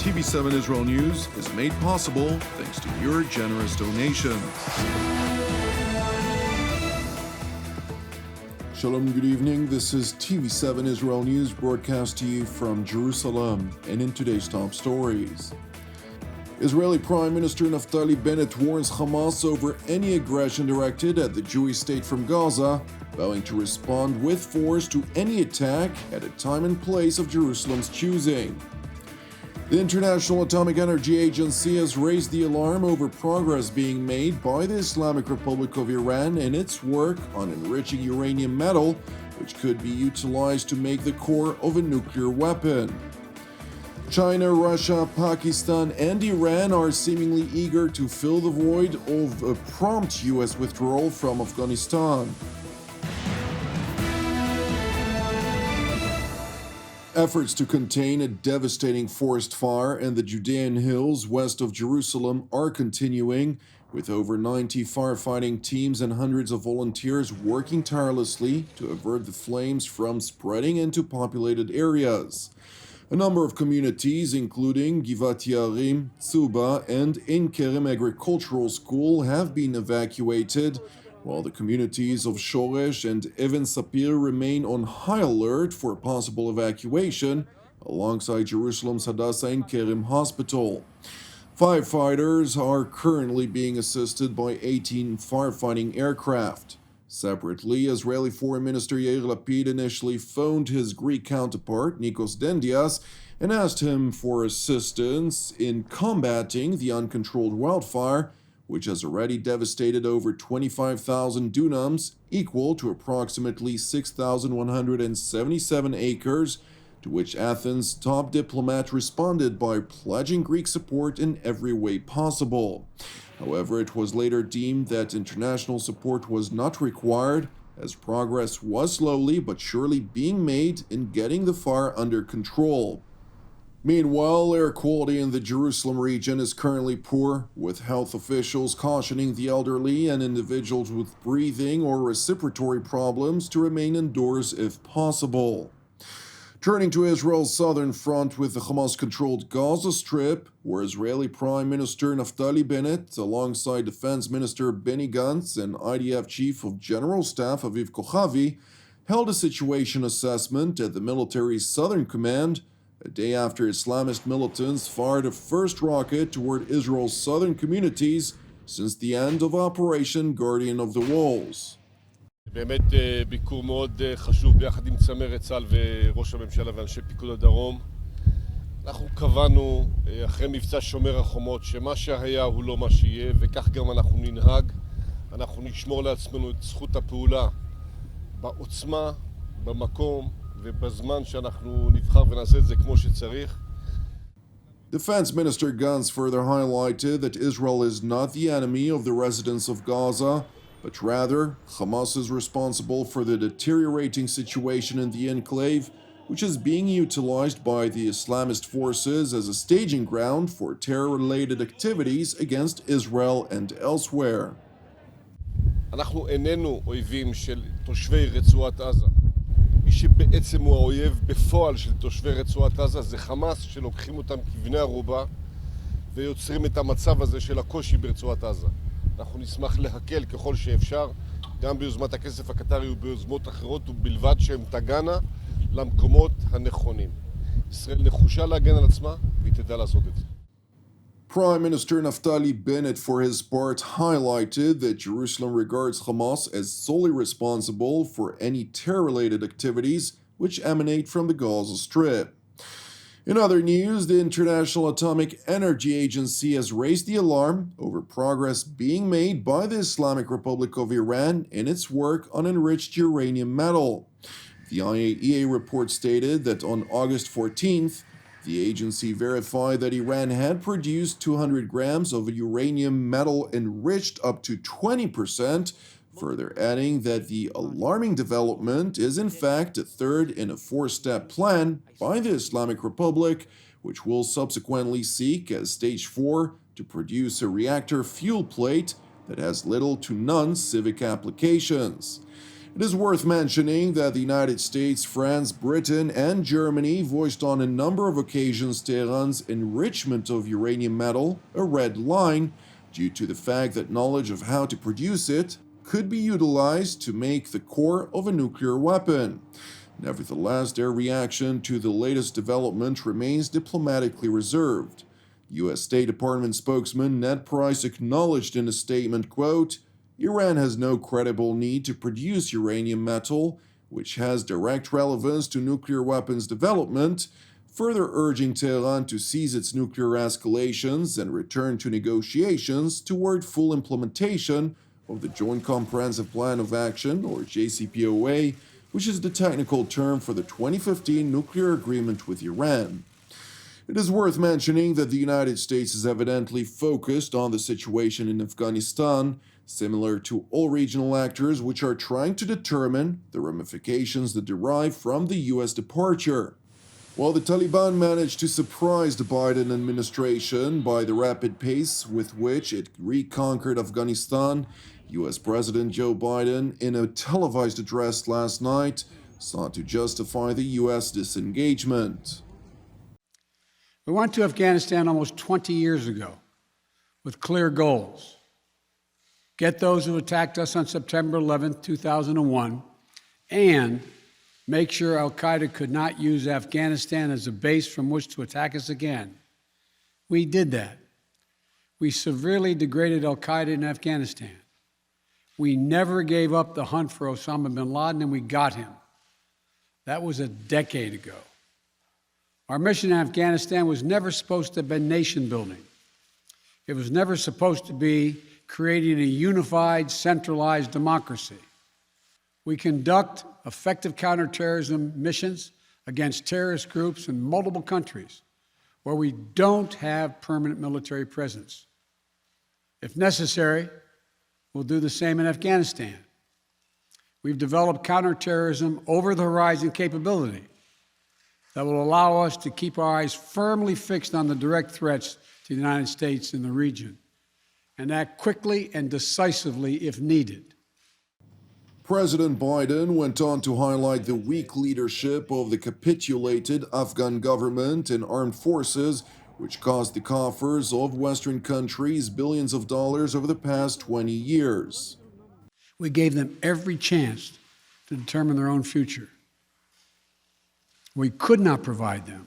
TV7 Israel News is made possible thanks to your generous donations. Shalom, good evening. This is TV7 Israel News broadcast to you from Jerusalem, and in today's top stories. Israeli Prime Minister Naftali Bennett warns Hamas over any aggression directed at the Jewish state from Gaza, vowing to respond with force to any attack at a time and place of Jerusalem's choosing. The International Atomic Energy Agency has raised the alarm over progress being made by the Islamic Republic of Iran in its work on enriching uranium metal, which could be utilized to make the core of a nuclear weapon. China, Russia, Pakistan, and Iran are seemingly eager to fill the void of a prompt U.S. withdrawal from Afghanistan. Efforts to contain a devastating forest fire in the Judean hills west of Jerusalem are continuing, with over 90 firefighting teams and hundreds of volunteers working tirelessly to avert the flames from spreading into populated areas. A number of communities, including Givat Yarim, Tzuba, and Ein Kerem Agricultural School, have been evacuated, while the communities of Shoresh and Even Sapir remain on high alert for possible evacuation, alongside Jerusalem's Hadassah Ein Kerem Hospital. Firefighters are currently being assisted by 18 firefighting aircraft. Separately, Israeli Foreign Minister Yair Lapid initially phoned his Greek counterpart, Nikos Dendias, and asked him for assistance in combating the uncontrolled wildfire, which has already devastated over 25,000 dunams, equal to approximately 6,177 acres, to which Athens' top diplomat responded by pledging Greek support in every way possible. However, it was later deemed that international support was not required, as progress was slowly but surely being made in getting the fire under control. Meanwhile, air quality in the Jerusalem region is currently poor, with health officials cautioning the elderly and individuals with breathing or respiratory problems to remain indoors if possible. Turning to Israel's southern front with the Hamas-controlled Gaza Strip, where Israeli Prime Minister Naftali Bennett, alongside Defense Minister Benny Gantz and IDF Chief of General Staff Aviv Kochavi, held a situation assessment at the military's southern command, a day after Islamist militants fired a first rocket toward Israel's southern communities since the end of Operation Guardian of the Walls. באמת ביקור מאוד חשוב ביחד עם צמרת צה"ל וראש הממשלה ואנשי פיקוד הדרום. אנחנו קבענו אחרי מבצע שומר החומות שמה שהיה הוא לא מה שיהיה, וכך גם אנחנו ננהג. אנחנו נשמור לעצמנו את זכות הפעולה בעוצמה, במקום ובזמן שאנחנו נבחר ונעשה את זה כמו שצריך. Defense Minister Gantz further highlighted that Israel is not the enemy of the residents of Gaza, but rather Hamas is responsible for the deteriorating situation in the enclave, which is being utilized by the Islamist forces as a staging ground for terror-related activities against Israel and elsewhere. אנחנו איננו אויבים של תושבי רצועת עזה. מי שבעצם הוא האויב בפועל של תושבי רצועת עזה זה חמאס, שלוקחים אותם כבני ערובה ויוצרים את המצב הזה של הקושי ברצועת עזה. אנחנו נשמח להקל ככל שאפשר, גם ביוזמת הכסף הקטרי וביוזמות אחרות, ובלבד שהם תגענה למקומות הנכונים. ישראל נחושה להגן על עצמה, והיא תדע לעשות את זה. Prime Minister Naftali Bennett, for his part, highlighted that Jerusalem regards Hamas as solely responsible for any terror-related activities which emanate from the Gaza Strip. In other news, the International Atomic Energy Agency has raised the alarm over progress being made by the Islamic Republic of Iran in its work on enriched uranium metal. The IAEA report stated that on August 14th, the agency verified that Iran had produced 200 grams of uranium metal enriched up to 20%, further adding that the alarming development is in fact a third in a four-step plan by the Islamic Republic, which will subsequently seek as stage 4 to produce a reactor fuel plate that has little to none civic applications. It is worth mentioning that the United States, France, Britain, and Germany voiced on a number of occasions Tehran's enrichment of uranium metal a red line due to the fact that knowledge of how to produce it could be utilized to make the core of a nuclear weapon. Nevertheless, their reaction to the latest development remains diplomatically reserved. U.S. State Department spokesman Ned Price acknowledged in a statement, quote, Iran has no credible need to produce uranium metal, which has direct relevance to nuclear weapons development, further urging Tehran to cease its nuclear escalations and return to negotiations toward full implementation of the Joint Comprehensive Plan of Action, or JCPOA, which is the technical term for the 2015 nuclear agreement with Iran. It is worth mentioning that the United States is evidently focused on the situation in Afghanistan, similar to all regional actors which are trying to determine the ramifications that derive from the U.S. departure. While the Taliban managed to surprise the Biden administration by the rapid pace with which it reconquered Afghanistan, U.S. President Joe Biden, in a televised address last night, sought to justify the U.S. disengagement. We went to Afghanistan almost 20 years ago with clear goals. Get those who attacked us on September 11, 2001, and make sure al-Qaeda could not use Afghanistan as a base from which to attack us again. We did that. We severely degraded al-Qaeda in Afghanistan. We never gave up the hunt for Osama bin Laden, and we got him. That was a decade ago. Our mission in Afghanistan was never supposed to have been nation building. It was never supposed to be creating a unified, centralized democracy. We conduct effective counterterrorism missions against terrorist groups in multiple countries where we don't have permanent military presence. If necessary, we'll do the same in Afghanistan. We've developed counterterrorism over-the-horizon capability that will allow us to keep our eyes firmly fixed on the direct threats to the United States in the region and act quickly and decisively if needed. President Biden went on to highlight the weak leadership of the capitulated Afghan government and armed forces, which cost the coffers of Western countries billions of dollars over the past 20 years. We gave them every chance to determine their own future. What we could not provide them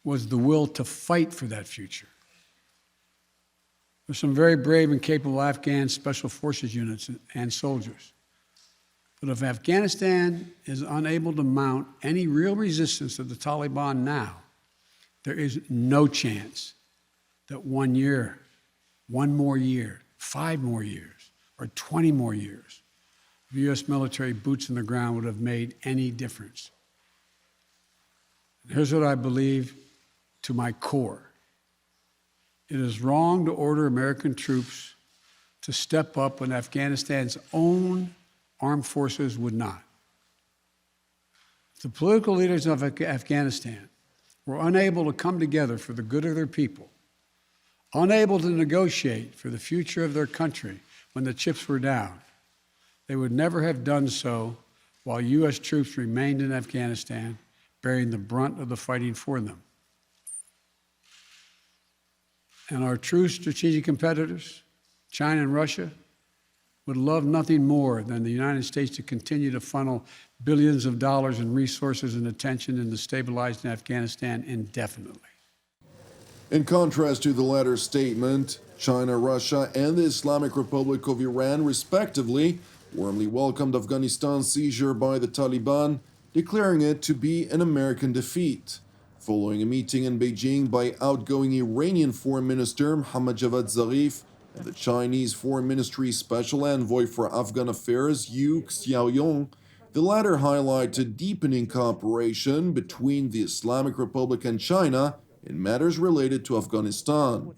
was the will to fight for that future. There's some very brave and capable Afghan special forces units and soldiers. But if Afghanistan is unable to mount any real resistance to the Taliban now, there is no chance that 1 year, 1 more year, 5 more years, or 20 more years of U.S. military boots on the ground would have made any difference. Here's what I believe to my core. It is wrong to order American troops to step up when Afghanistan's own armed forces would not. The political leaders of Afghanistan were unable to come together for the good of their people, unable to negotiate for the future of their country when the chips were down. They would never have done so while U.S. troops remained in Afghanistan, bearing the brunt of the fighting for them. And our true strategic competitors, China and Russia, would love nothing more than the United States to continue to funnel billions of dollars in resources and attention into stabilizing Afghanistan indefinitely. In contrast to the latter statement, China, Russia, and the Islamic Republic of Iran, respectively, warmly welcomed Afghanistan's seizure by the Taliban, declaring it to be an American defeat. Following a meeting in Beijing by outgoing Iranian Foreign Minister Mohammad Javad Zarif and the Chinese Foreign Ministry's Special Envoy for Afghan Affairs Yu Xiaoyong, the latter highlighted deepening cooperation between the Islamic Republic and China in matters related to Afghanistan.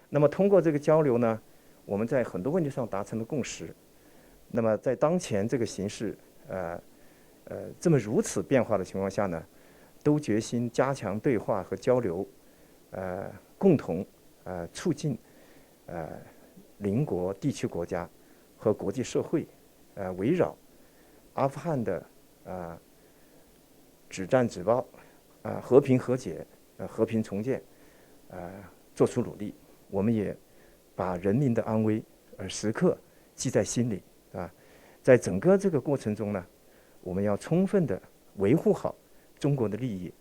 那么通过这个交流呢，我们在很多问题上达成了共识。那么在当前这个形势这么如此变化的情况下呢，都决心加强对话和交流，共同促进邻国地区国家和国际社会围绕阿富汗的止战止暴和平和解和平重建做出努力。我们也把人民的安危时刻记在心里在整个这个过程中呢，我们要充分的维护好中国的利益，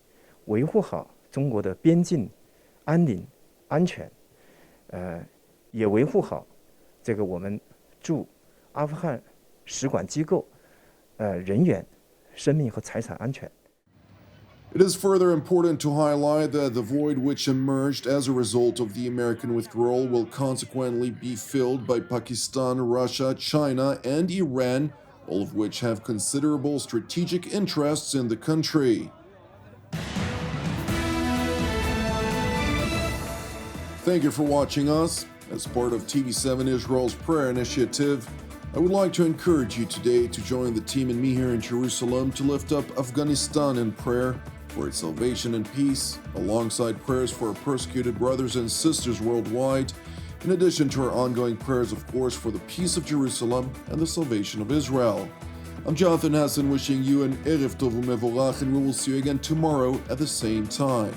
维护好中国的边境安宁安全，也维护好这个我们驻阿富汗使馆机构人员生命和财产安全。It is further important to highlight that the void which emerged as a result of the American withdrawal will consequently be filled by Pakistan, Russia, China, and Iran, all of which have considerable strategic interests in the country. Thank you for watching us. As part of TV7 Israel's prayer initiative, I would like to encourage you today to join the team and me here in Jerusalem to lift up Afghanistan in prayer for its salvation and peace, alongside prayers for our persecuted brothers and sisters worldwide, in addition to our ongoing prayers, of course, for the peace of Jerusalem and the salvation of Israel. I'm Jonathan Hassan, wishing you an Erev Tov U'Mevorach, and we will see you again tomorrow at the same time.